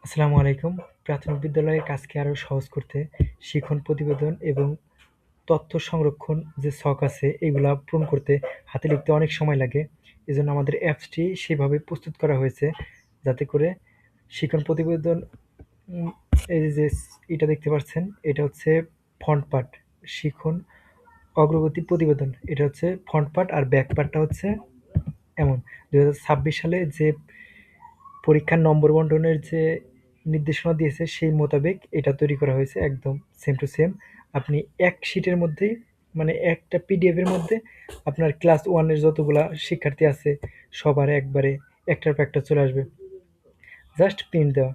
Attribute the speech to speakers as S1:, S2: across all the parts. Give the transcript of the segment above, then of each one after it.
S1: আসসালামু আলাইকুম। প্রাথমিক বিদ্যালয়ের কাজকে আরো সহজ করতে শিখন প্রতিবেদন এবং তথ্য সংরক্ষণ যে ছক আছে এগুলা পূরণ করতে হাতে লিখতে অনেক সময় লাগে। এজন্য আমাদের অ্যাপসটি সেভাবে প্রস্তুত করা হয়েছে যাতে করে শিখন প্রতিবেদন উম এই যে এটা দেখতে পাচ্ছেন এটা হচ্ছে ফ্রন্ট পার্ট, শিখন অগ্রগতি প্রতিবেদন। এটা হচ্ছে ফ্রন্ট পার্ট আর ব্যাক পার্টটা হচ্ছে এমন। ২০২৬ সালে যে পরীক্ষার নম্বর বন্টনের যে নির্দেশনা দিয়েছে সেই মোতাবেক এটা তৈরি করা হয়েছে একদম সেম টু সেম। আপনি এক শিটের মধ্যেই মানে একটা পিডিএফ এর মধ্যে আপনার ক্লাস 1 এর যতগুলা শিক্ষার্থী আছে সবার একবারে একটার পর একটা চলে আসবে। জাস্ট প্রিন্ট দেওয়া।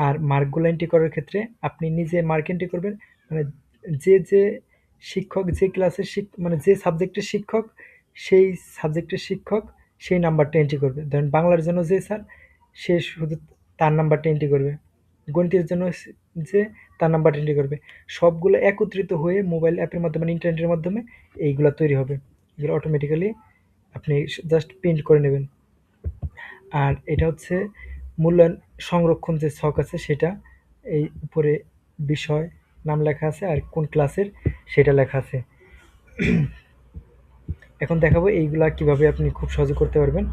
S1: আর মার্কগুলো এন্ট্রি করার ক্ষেত্রে আপনি নিজে মার্ক এন্ট্রি করবেন। মানে যে শিক্ষক যে ক্লাসের মানে যে সাবজেক্টের শিক্ষক সেই সাবজেক্টের শিক্ষক সেই নাম্বারটা এন্ট্রি করবে। ধরেন বাংলার জন্য যে স্যার সে শুধু তার নাম্বারটা এন্ট্রি করবে। গণিতের জন্য যে তার নাম্বারটা এন্ট্রি করবে। সবগুলো একত্রিত হয়ে মোবাইল অ্যাপের মাধ্যমে মানে ইন্টারনেটের মাধ্যমে এইগুলা তৈরি হবে। এগুলো অটোমেটিক্যালি আপনি জাস্ট প্রিন্ট করে নেবেন। আর এটা হচ্ছে মূল্যায়ন সংরক্ষণ যে ছক আছে সেটা এই উপরে বিষয় নাম লেখা আছে আর কোন ক্লাসের সেটা লেখা আছে। এখন দেখাবো এইগুলা কিভাবে আপনি খুব সহজে করতে পারবেন।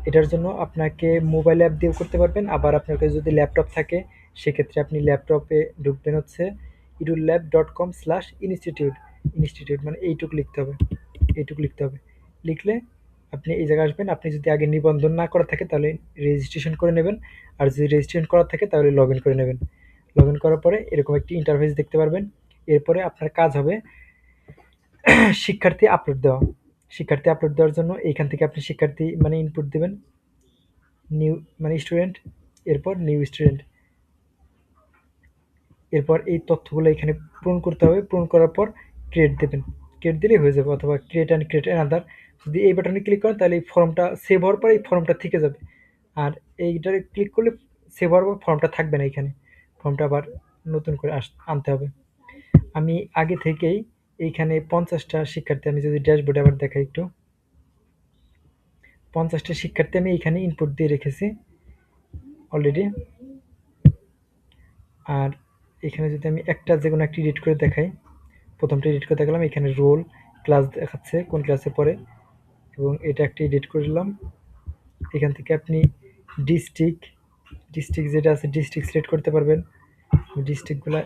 S1: এটার জন্য আপনাকে মোবাইল অ্যাপ দিয়েও করতে পারবেন, আবার আপনার কাছে যদি ল্যাপটপ থাকে সেক্ষেত্রে আপনি ল্যাপটপে ঢুকবেন হচ্ছে edulab.com/institute। ইনস্টিটিউট মানে এইটুকু লিখতে হবে, এইটুকু লিখতে হবে। লিখলে আপনি এই জায়গায় আসবেন। আপনি যদি আগে নিবন্ধন না করা থাকে তাহলে রেজিস্ট্রেশন করে নেবেন, আর যদি রেজিস্ট্রেশন করা থাকে তাহলে লগ ইন করে নেবেন। লগ ইন করার পরে এরকম একটি ইন্টারফেস দেখতে পারবেন। এরপরে আপনার কাজ হবে শিক্ষার্থী আপলোড দেওয়া। শিক্ষার্থী আপলোড দেওয়ার জন্য এইখান থেকে আপনি শিক্ষার্থী মানে ইনপুট দেবেন, নিউ মানে স্টুডেন্ট, এরপর নিউ স্টুডেন্ট। এরপর এই তথ্যগুলো এখানে পূরণ করতে হবে। পূরণ করার পর ক্রিয়েট দেবেন। ক্রিয়েট দিলেই হয়ে যাবে, অথবা ক্রিয়েট অ্যানাদার যদি এই বাটনে ক্লিক করেন তাহলে এই ফর্মটা সেভ হওয়ার পর এই ফর্মটা থেকে যাবে। আর এইটারে ক্লিক করলে সেভ হওয়ার পর ফর্মটা থাকবে না এখানে। ফর্মটা আবার নতুন করে আনতে হবে। আমি আগে থেকেই এইখানে ৫০টা শিক্ষার্থী, আমি যদি ড্যাশবোর্ডে আবার দেখাই একটু, ৫০টা শিক্ষার্থী আমি এখানে ইনপুট দিয়ে রেখেছি অলরেডি। আর এখানে যদি আমি একটা যে কোনো একটা এডিট করে দেখাই, প্রথমটা এডিট করে দেখালাম, এখানে রোল ক্লাস দেখাচ্ছে কোন ক্লাসে পড়ে, এবং এটা একটা এডিট করলাম। এখান থেকে আপনি ডিস্ট্রিক্ট ডিস্ট্রিক্ট যেটা আছে ডিস্ট্রিক্ট সিলেক্ট করতে পারবেন। ডিস্ট্রিক্টগুলো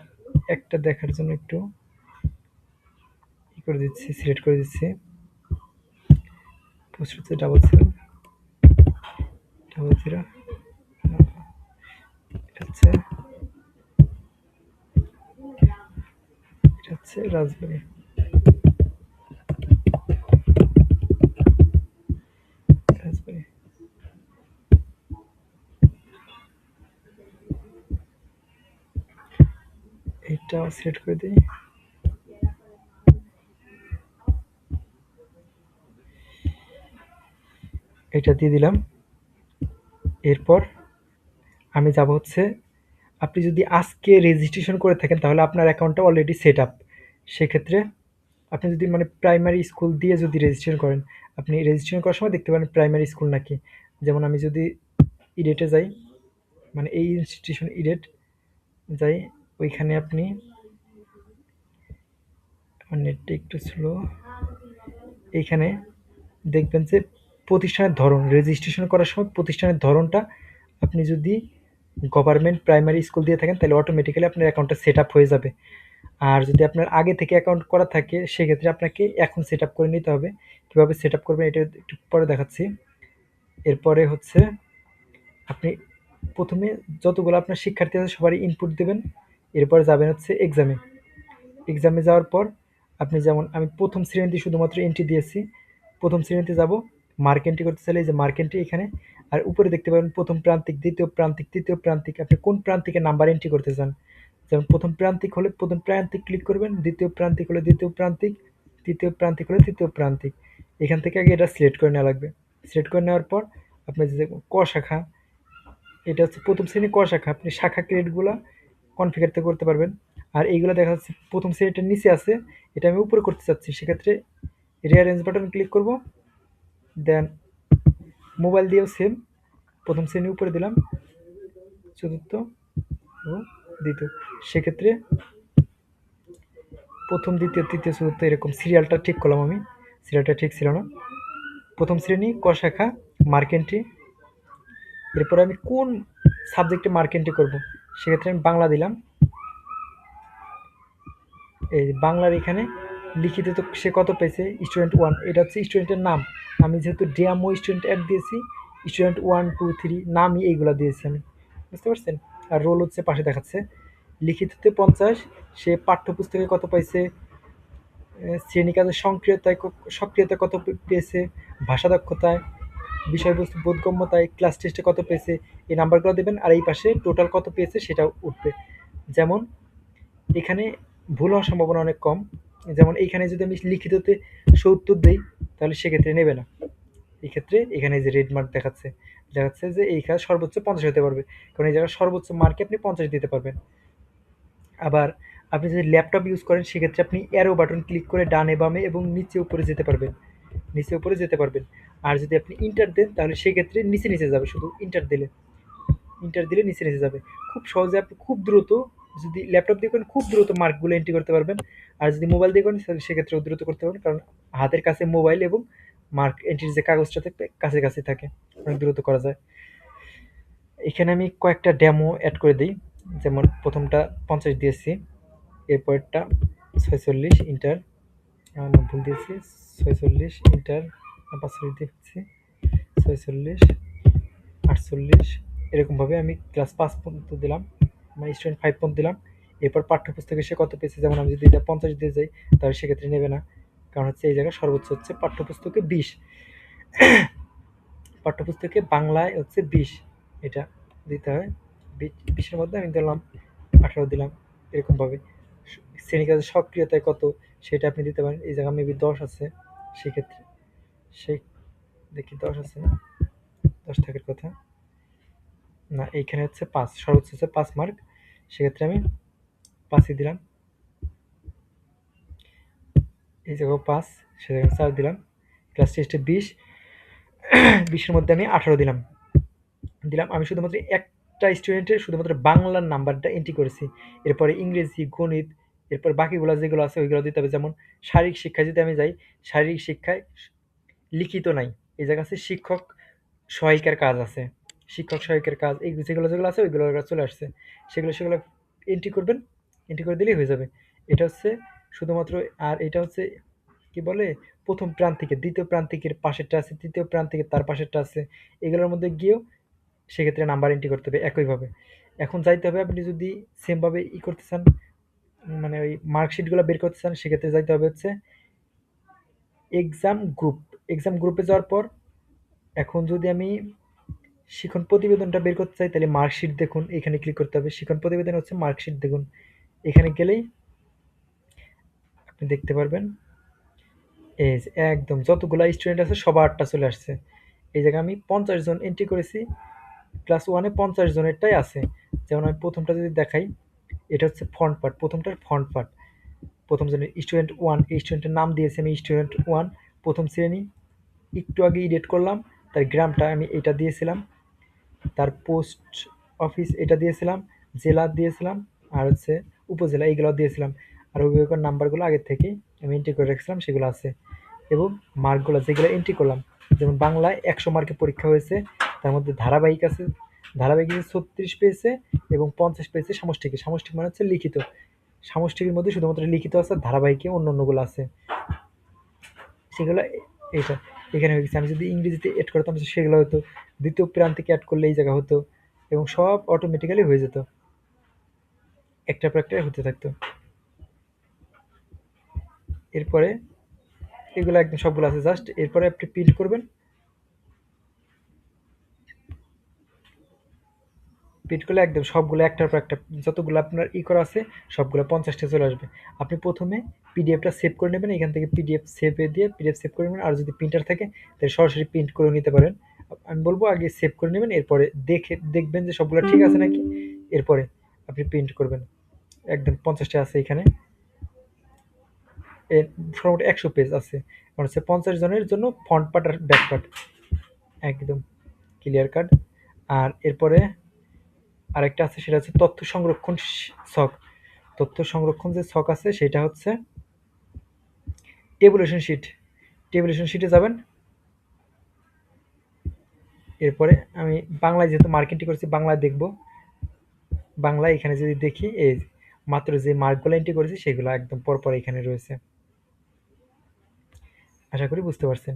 S1: একটা দেখার জন্য একটু ই করে দিচ্ছি, সিলেক্ট করে দিচ্ছি। পোস্ট হচ্ছে 7700, এটা হচ্ছে রাজবাড়ী। রাজবাড়ী এইটা সিলেক্ট করে দিই। এটা দিয়ে দিলাম। এরপর আমি যাব হচ্ছে, আপনি যদি আজকে রেজিস্ট্রেশন করে থাকেন তাহলে আপনার অ্যাকাউন্টটা অলরেডি সেট আপ। সেক্ষেত্রে আপনি যদি মানে প্রাইমারি স্কুল দিয়ে যদি রেজিস্ট্রেশন করেন, আপনি রেজিস্ট্রেশন করার সময় দেখতে পারেন প্রাইমারি স্কুল নাকি। যেমন আমি যদি ইডেটে যাই, মানে এই ইনস্টিটিউশন ইডেট যাই, ওইখানে আপনি, আমার নেটটা একটু স্লো, এইখানে দেখবেন যে প্রতিষ্ঠানের ধরন, রেজিস্ট্রেশন করার সময় প্রতিষ্ঠানের ধরনটা আপনি যদি গভর্নমেন্ট প্রাইমারি স্কুল দিয়ে থাকেন তাহলে অটোমেটিক্যালি আপনার অ্যাকাউন্টটা সেট আপ হয়ে যাবে। আর যদি আপনার আগে থেকে অ্যাকাউন্ট করা থাকে সেক্ষেত্রে আপনাকে এখন সেট আপ করে নিতে হবে। কীভাবে সেট আপ করবেন এটা একটু পরে দেখাচ্ছি। এরপরে হচ্ছে আপনি প্রথমে যতগুলো আপনার শিক্ষার্থী আছে সবারই ইনপুট দেবেন। এরপরে যাবেন হচ্ছে এক্সামে। এক্সামে যাওয়ার পর আপনি, যেমন আমি প্রথম শ্রেণীতে শুধুমাত্র এন্ট্রি দিয়েছি, প্রথম শ্রেণীতে যাব। মার্ক এন্ট্রি করতে চাইলে এই যে মার্ক এন্ট্রি এখানে, আর উপরে দেখতে পাবেন প্রথম প্রান্তিক, দ্বিতীয় প্রান্তিক, তৃতীয় প্রান্তিক। আপনি কোন প্রান্তিকে নাম্বার এন্ট্রি করতে চান। যেমন প্রথম প্রান্তিক হলে প্রথম প্রান্তিক ক্লিক করবেন, দ্বিতীয় প্রান্তিক হলে দ্বিতীয় প্রান্তিক, তৃতীয় প্রান্তিক হলে তৃতীয় প্রান্তিক। এখান থেকে আগে এটা সিলেক্ট করে নেওয়া লাগবে। সিলেক্ট করে নেওয়ার পর আপনার যে ক শাখা, এটা হচ্ছে প্রথম শ্রেণী ক শাখা, আপনি শাখা ক্রেডিটগুলো কনফিগার করতে পারবেন। আর এইগুলো দেখা যাচ্ছে প্রথম শ্রেণীটার নিচে আছে, এটা আমি উপরে করতে চাচ্ছি, সেক্ষেত্রে রিঅ্যারেঞ্জ বাটন ক্লিক করব। দেন মোবাইল দিয়েও সেম, প্রথম শ্রেণী উপরে দিলাম, চতুর্থ এবং দ্বিতীয়। সেক্ষেত্রে প্রথম, দ্বিতীয়, তৃতীয়, চতুর্থ এরকম সিরিয়ালটা ঠিক করলাম আমি। সিরিয়ালটা ঠিক ছিল না। প্রথম শ্রেণী ক শাখা মার্ক এন্ট্রি। এরপরে আমি কোন সাবজেক্টে মার্ক এন্ট্রি করবো, সেক্ষেত্রে আমি বাংলা দিলাম। এই বাংলার এখানে লিখিত তো সে কত পেয়েছে, স্টুডেন্ট ওয়ান, এটা হচ্ছে স্টুডেন্টের নাম। আমি যেহেতু ডিএমও স্টুডেন্ট অ্যাড দিয়েছি, স্টুডেন্ট 1 2 3 নামই এইগুলো দিয়েছি আমি, বুঝতে পারছেন। আর রোল হচ্ছে পাশে দেখাচ্ছে। লিখিততে 50, সে পাঠ্যপুস্তকে কত পাইছে, শ্রেণী কাজের সক্রিয়তা কত পেয়েছে, ভাষা দক্ষতায়, বিষয়বস্তু বোধগম্যতায়, ক্লাস টেস্টে কত পেয়েছে, এই নাম্বারগুলো দেবেন। আর এই পাশে টোটাল কত পেয়েছে সেটাও উঠবে। যেমন এখানে ভুল হওয়ার সম্ভাবনা অনেক কম। যেমন এইখানে যদি আমি লিখিততে 70 দিই, তাহলে সেক্ষেত্রে নেবে না। এই ক্ষেত্রে এখানে যে রেড মার্ক দেখাচ্ছে, দেখাচ্ছে যে এইখানে সর্বোচ্চ 50 হতে পারবে, কারণ এই জায়গায় সর্বোচ্চ মার্কে আপনি 50 দিতে পারবেন। আবার আপনি যদি ল্যাপটপ ইউজ করেন, সেক্ষেত্রে আপনি অ্যারো বাটন ক্লিক করে ডানে বামে এবং নিচে উপরে যেতে পারবেন, নিচে উপরে যেতে পারবেন। আর যদি আপনি ইন্টার দেন, তাহলে সেক্ষেত্রে নিচে নিচে যাবে, শুধু ইন্টার দিলে নিচে নিচে যাবে। খুব সহজে আপনি খুব দ্রুত, যদি ল্যাপটপ দিয়ে করেন খুব দ্রুত মার্কগুলো এন্ট্রি করতে পারবেন। আর যদি মোবাইল দিয়ে করেন তাহলে সেক্ষেত্রেও দ্রুত করতে পারবেন, কারণ হাতের কাছে মোবাইল এবং মার্ক এন্ট্রির যে কাগজটা থাকবে কাছে কাছে থাকে, অনেক দ্রুত করা যায়। এখানে আমি কয়েকটা ডেমো অ্যাড করে দিই। যেমন প্রথমটা 50 দিয়েছি, এরপরটা 46 ইন্টার, ভুল দিয়েছি, 46 ইন্টার, 45 দিয়েছি, 46 48, এরকমভাবে আমি ক্লাস 5 পর্যন্ত দিলাম, মানে স্টুডেন্ট 5 পর্যন্ত দিলাম। এরপর পাঠ্যপুস্তকে সে কত পেয়েছে, যেমন আমি যদি এটা 50 দিয়ে যাই, তাহলে সেক্ষেত্রে নেবে না, কারণ হচ্ছে এই জায়গায় সর্বোচ্চ হচ্ছে পাঠ্যপুস্তকে 20, পাঠ্যপুস্তকে বাংলায় হচ্ছে 20, এটা দিতে হয়। 20-এর মধ্যে আমি দিলাম 18 দিলাম, এরকমভাবে। শ্রেণীকাজের সক্রিয়তায় কত সেটা আপনি দিতে পারেন। এই জায়গায় মেবি 10 আছে, সেক্ষেত্রে সে দেখি 10 আছে না, 10 থাকার কথা না, এইখানে হচ্ছে 5, সর্বোচ্চ হচ্ছে 5 মার্ক, সেক্ষেত্রে আমি 5ই দিলাম। এই জায়গায় 5, সে জায়গায় 4 দিলাম। ক্লাস টেস্টে 20, 20-এর মধ্যে আমি 18 দিলাম। আমি শুধুমাত্র একটা স্টুডেন্টের শুধুমাত্র বাংলার নাম্বারটা এন্ট্রি করেছি। এরপরে ইংরেজি, গণিত, এরপর বাকিগুলো যেগুলো আছে ওইগুলো দিতে হবে। যেমন শারীরিক শিক্ষায় যদি আমি যাই, শারীরিক শিক্ষায় লিখিত নাই, এই জায়গা আছে শিক্ষক সহায়িকার কাজ আছে, শিক্ষক সহায়িকার কাজ, এই যেগুলো আছে ওইগুলো চলে আসছে, সেগুলো এন্ট্রি করবেন, এন্ট্রি করে দিলেই হয়ে যাবে। এটা হচ্ছে শুধুমাত্র। আর এটা হচ্ছে কি বলে, প্রথম প্রান্তিকের, দ্বিতীয় প্রান্তিকের পাশেরটা আছে, তৃতীয় প্রান্তিকের তার পাশেরটা আছে, এগুলোর মধ্যে গিয়েও সেক্ষেত্রে নাম্বার এন্ট্রি করতে হবে একইভাবে। এখন যাইতে হবে, আপনি যদি সেমভাবে করতে চান, মানে ওই মার্কশিটগুলো বের করতে চান, সেক্ষেত্রে যাইতে হবে হচ্ছে এক্সাম গ্রুপ। এক্সাম গ্রুপে যাওয়ার পর, এখন যদি আমি শিখন প্রতিবেদনটা বের করতে চাই, তাহলে মার্কশিট দেখুন, এখানে ক্লিক করতে হবে। শিখন প্রতিবেদন হচ্ছে মার্কশিট দেখুন, এখানে গেলেই আপনি দেখতে পারবেন। এই যে একদম যতগুলা স্টুডেন্ট আছে সবারটা চলে আসছে। এই জায়গায় আমি 50 জন এন্ট্রি করেছি, ক্লাস 1-এ 50 জনেরটাই আছে। যেমন আমি প্রথমটা যদি দেখাই, এটা হচ্ছে ফন্ট পার্ট, প্রথমটার ফন্ট পার্ট। প্রথম শ্রেণী স্টুডেন্ট 1, এই স্টুডেন্টের নাম দিয়েছি আমি স্টুডেন্ট 1, প্রথম শ্রেণী। একটু আগে এডিট করলাম, তার গ্রামটা আমি এটা দিয়েছিলাম, তার পোস্ট অফিস এটা দিয়েছিলাম, জেলা দিয়েছিলাম, আর হচ্ছে উপজেলা, এইগুলো দিয়েছিলাম। আর অভিভাবকের নাম্বারগুলো আগের থেকেই আমি এন্ট্রি করে রেখেছিলাম, সেগুলো আছে। এবং মার্কগুলো যেগুলো এন্ট্রি করলাম, যেমন বাংলায় 100 মার্কে পরীক্ষা হয়েছে, তার মধ্যে ধারাবাহিক আছে, ধারাবাহিক 36 পেয়েছে এবং 50 পেয়েছে সামষ্টিকে। সামষ্টিক মানে হচ্ছে লিখিত, সামষ্টিকের মধ্যে শুধুমাত্র লিখিত আছে, ধারাবাহিকে অন্য অন্যগুলো আছে, সেগুলো এইটা এখানে হয়ে গেছে। আমি যদি ইংরেজিতে অ্যাড করতাম সেগুলো হতো দ্বিতীয় প্রান্তিকে অ্যাড করলে এই জায়গা হতো, এবং সব অটোমেটিক্যালি হয়ে যেত, একটার পর একটা হতে থাকতো। এরপরে এগুলো একদম সবগুলো আছে, জাস্ট এরপরে আপনি প্রিন্ট করবেন, প্রিন্ট করলে একদম সবগুলো একটার পর একটা যতগুলো আপনার করা আছে সবগুলো 50টা চলে আসবে। আপনি প্রথমে পিডিএফটা সেভ করে নেবেন, এখান থেকে পিডিএফ সেভে দিয়ে পিডিএফ সেভ করে নেবেন। আর যদি প্রিন্টার থাকে তাহলে সরাসরি প্রিন্ট করে নিতে পারেন। আমি বলবো আগে সেভ করে নেবেন, এরপরে দেখবেন যে সবগুলো ঠিক আছে নাকি, এরপরে আপনি প্রিন্ট করবেন। একদম 50টা আছে এখানে, মোটামুটি 100 পেজ আছে, মানে হচ্ছে 50 জনের জন্য ফ্রন্ট পার্ট আর ব্যাক পার্ট একদম ক্লিয়ার কাট। আর এরপরে আরেকটা আছে, সেটা হচ্ছে তথ্য সংরক্ষণ ছক। তথ্য সংরক্ষণ যে ছক আছে সেটা হচ্ছে টেবুলেশন শিট। টেবুলেশন শিটে যাবেন। এরপরে আমি বাংলায় যেহেতু মার্কিংটি করছি, বাংলায় দেখব। বাংলায় এখানে যদি দেখি, এই মাত্র যে মার্কগুলো এন্ট্রি করেছি সেগুলো একদম পরপর এখানে রয়েছে। আশা করি বুঝতে পারছেন।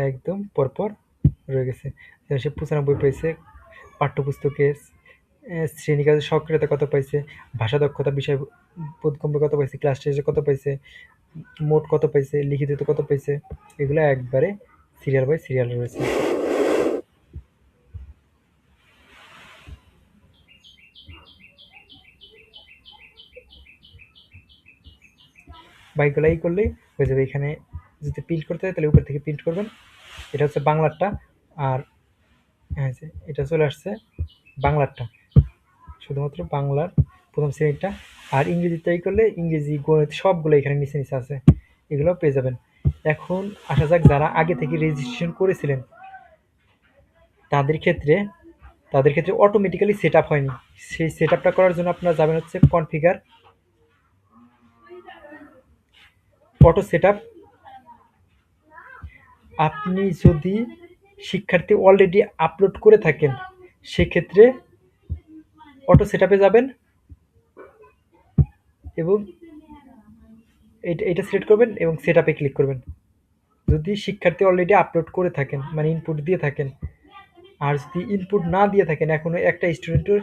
S1: একদম পরপর রয়ে গেছে। সে 95 পেয়েছে পাঠ্যপুস্তকে, শ্রেণীকাজে সক্রিয়তা কত পাইছে, ভাষা দক্ষতা, বিষয় বোধগম্য কত পাইছে, ক্লাস টেস্টে কত পাইছে, মোট কত পাইছে, লিখিততে কত পাইছে, এগুলো একবারে সিরিয়াল বাই সিরিয়াল রয়েছে। বা এগুলাই করলেই হয়ে যাবে। এখানে যদি প্রিন্ট করতে হয় তাহলে উপর থেকে প্রিন্ট করবেন। এটা হচ্ছে বাংলারটা। আর হ্যাঁ, এটা চলে আসছে বাংলারটা, শুধুমাত্র বাংলার প্রথম শ্রেণীটা। আর ইংরেজিটাই করলে ইংরেজি, গণিত সবগুলো এখানে নিচে নিচে আছে, এগুলো পেয়ে যাবেন। এখন আসা যাক যারা আগে থেকে রেজিস্ট্রেশন করেছিলেন তাদের ক্ষেত্রে, অটোমেটিক্যালি সেট আপ হয়নি। সেই সেট আপটা করার জন্য আপনারা যাবেন হচ্ছে কনফিগার, অটো সেট আপ। আপনি যদি শিক্ষার্থী অলরেডি আপলোড করে থাকেন সেক্ষেত্রে অটো সেট আপে যাবেন এবং এটা সিলেক্ট করবেন এবং সেট আপে ক্লিক করবেন। যদি শিক্ষার্থী অলরেডি আপলোড করে থাকেন, মানে ইনপুট দিয়ে থাকেন। আর যদি ইনপুট না দিয়ে থাকেন, এখনো একটা স্টুডেন্টের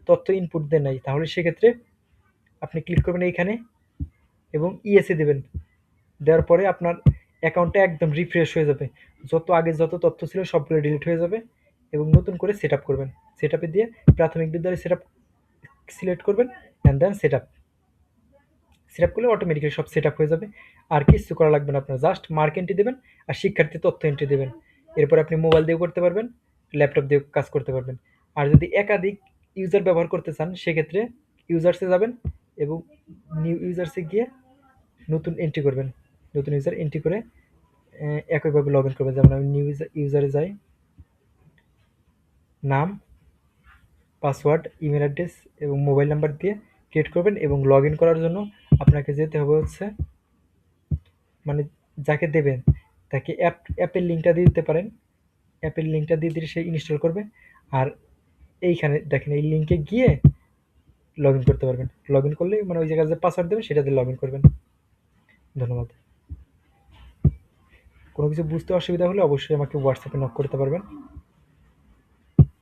S1: তথ্য ইনপুট দেন নাই, তাহলে সেক্ষেত্রে আপনি ক্লিক করবেন এইখানে এবং ইএসএ দেবেন। দেওয়ার পরে আপনার অ্যাকাউন্টটা একদম রিফ্রেশ হয়ে যাবে। আগে যত তথ্য ছিল সবগুলো ডিলিট হয়ে যাবে এবং নতুন করে সেট আপ করবেন। সেট আপে দিয়ে প্রাথমিক বিদ্যালয় সেট আপ সিলেক্ট করবেন and then set up. Set up করলে অটোমেটিক্যালি সব সেট আপ হয়ে যাবে। আর কিছু করা লাগবে না, আপনার জাস্ট মার্ক এন্ট্রি দেবেন আর শিক্ষার্থীর তথ্য এন্ট্রি দেবেন। এরপর আপনি মোবাইল দিয়েও করতে পারবেন, ল্যাপটপ দিয়েও কাজ করতে পারবেন। আর যদি একাধিক ইউজার ব্যবহার করতে চান সেক্ষেত্রে ইউজার্সে যাবেন এবং নিউ ইউজার্সে গিয়ে নতুন এন্ট্রি করবেন। নতুন ইউজার এন্ট্রি করে একইভাবে লগ ইন করবেন। যেমন আমি নিউ ইউজারে যাই, নাম, পাসওয়ার্ড, ইমেল অ্যাড্রেস এবং মোবাইল নাম্বার দিয়ে ক্রিয়েট করবেন এবং লগ ইন করার জন্য আপনাকে যেতে হবে হচ্ছে, মানে যাকে দেবেন তাকে অ্যাপের লিঙ্কটা দিয়ে দিতে পারেন। অ্যাপের লিঙ্কটা দিয়ে দিলে সে ইনস্টল করবে। আর এইখানে দেখেন এই লিঙ্কে গিয়ে লগ ইন করতে পারবেন। লগ ইন করলে মানে ওই জায়গায় যে পাসওয়ার্ড দেবেন সেটা দিয়ে লগ ইন করবেন। ধন্যবাদ। কোনো কিছু বুঝতে অসুবিধা হলে অবশ্যই আমাকে হোয়াটসঅ্যাপে নক করতে পারবেন।